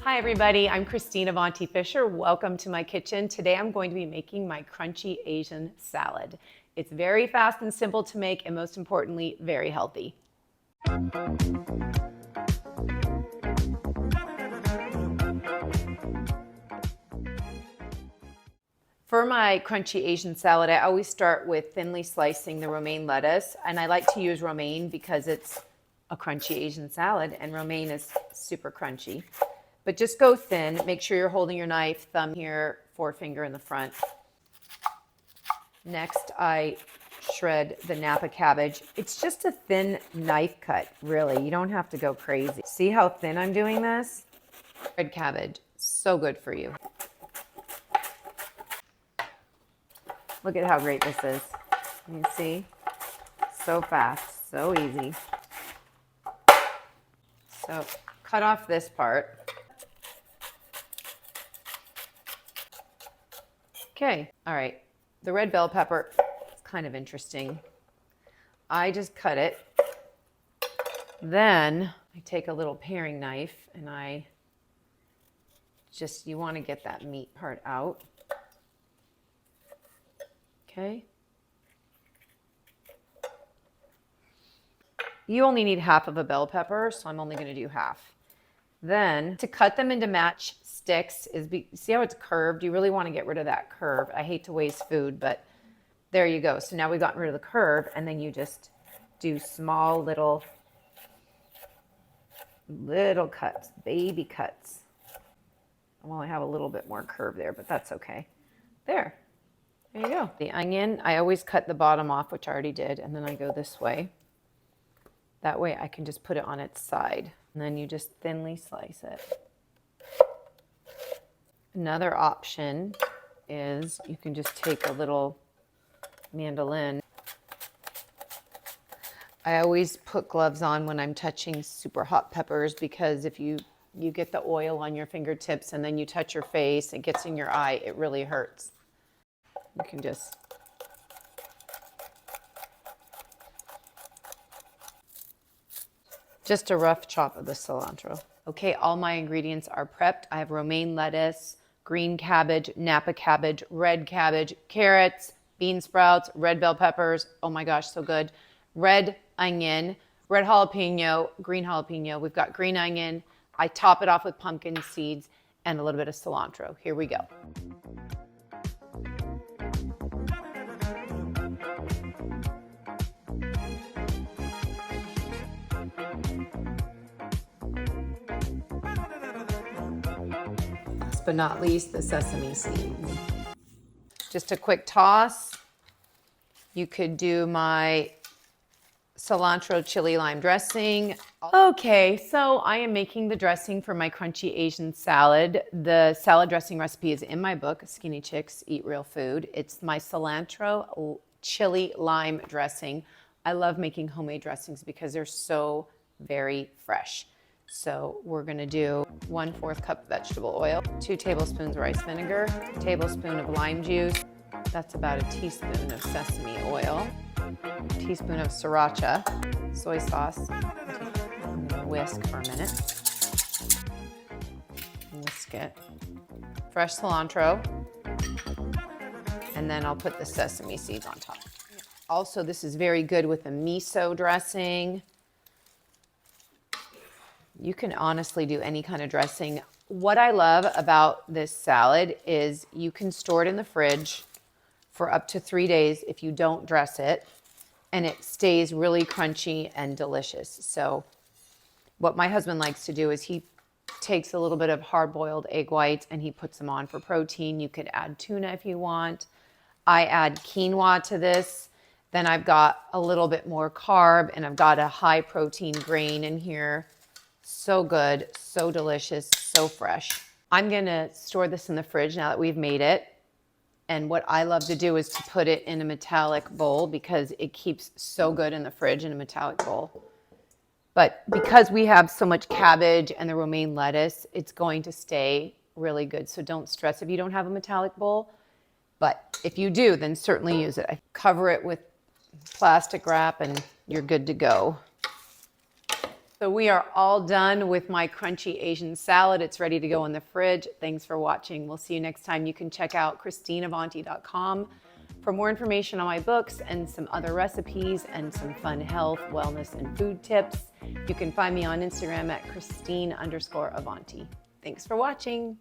Hi everybody, I'm Christine Avanti-Fischer. Welcome to my kitchen. Today I'm going to be making my crunchy Asian salad. It's very fast and simple to make, and most importantly, very healthy. For my crunchy Asian salad, I always start with thinly slicing the romaine lettuce, and I like to use romaine because it's a crunchy Asian salad, and romaine is super crunchy. But just go thin. Make sure you're holding your knife, thumb here, forefinger in the front. Next, I shred the Napa cabbage. It's just a thin knife cut, really. You don't have to go crazy. See how thin I'm doing this? Red cabbage, so good for you. Look at how great this is. You see? So fast, so easy. So cut off this part. Okay, all right. The red bell pepper is kind of interesting. I just cut it. Then I take a little paring knife and you want to get that meat part out. Okay. You only need half of a bell pepper, so I'm only going to do half. Then to cut them into match sticks see how it's curved? You really want to get rid of that curve. I hate to waste food, but there you go. So now we've gotten rid of the curve, and then you just do small little cuts, baby cuts. Well, I have a little bit more curve there, but that's okay. There you go. The onion, I always cut the bottom off, which I already did, and then I go this way. That way I can just put it on its side, and then you just thinly slice it. Another option is you can just take a little mandolin. I always put gloves on when I'm touching super hot peppers, because if you get the oil on your fingertips and then you touch your face, it gets in your eye, it really hurts. You can just a rough chop of the cilantro. Okay, all my ingredients are prepped. I have romaine lettuce, green cabbage, Napa cabbage, red cabbage, carrots, bean sprouts, red bell peppers. Oh my gosh, so good. Red onion, red jalapeno, green jalapeno. We've got green onion. I top it off with pumpkin seeds and a little bit of cilantro. Here we go. But not least, the sesame seeds. Just a quick toss. You could do my cilantro chili lime dressing. Okay, so I am making the dressing for my crunchy Asian salad. The salad dressing recipe is in my book, Skinny Chicks Eat Real Food. It's my cilantro chili lime dressing. I love making homemade dressings because they're so very fresh. So we're gonna do 1/4 cup vegetable oil, 2 tablespoons rice vinegar, a tablespoon of lime juice. That's about a teaspoon of sesame oil, a teaspoon of sriracha, soy sauce. I'm gonna whisk for a minute. Whisk it. Fresh cilantro. And then I'll put the sesame seeds on top. Also, this is very good with a miso dressing. You can honestly do any kind of dressing. What I love about this salad is you can store it in the fridge for up to 3 days if you don't dress it, and it stays really crunchy and delicious. So what my husband likes to do is he takes a little bit of hard-boiled egg whites and he puts them on for protein. You could add tuna if you want. I add quinoa to this. Then I've got a little bit more carb, and I've got a high protein grain in here. So good, so delicious, so fresh. I'm gonna store this in the fridge now that we've made it. And what I love to do is to put it in a metallic bowl because it keeps so good in the fridge in a metallic bowl. But because we have so much cabbage and the romaine lettuce, it's going to stay really good. So don't stress if you don't have a metallic bowl. But if you do, then certainly use it. I cover it with plastic wrap and you're good to go. So we are all done with my crunchy Asian salad. It's ready to go in the fridge. Thanks for watching. We'll see you next time. You can check out ChristineAvanti.com for more information on my books and some other recipes and some fun health, wellness, and food tips. You can find me on Instagram at Christine_Avanti. Thanks for watching.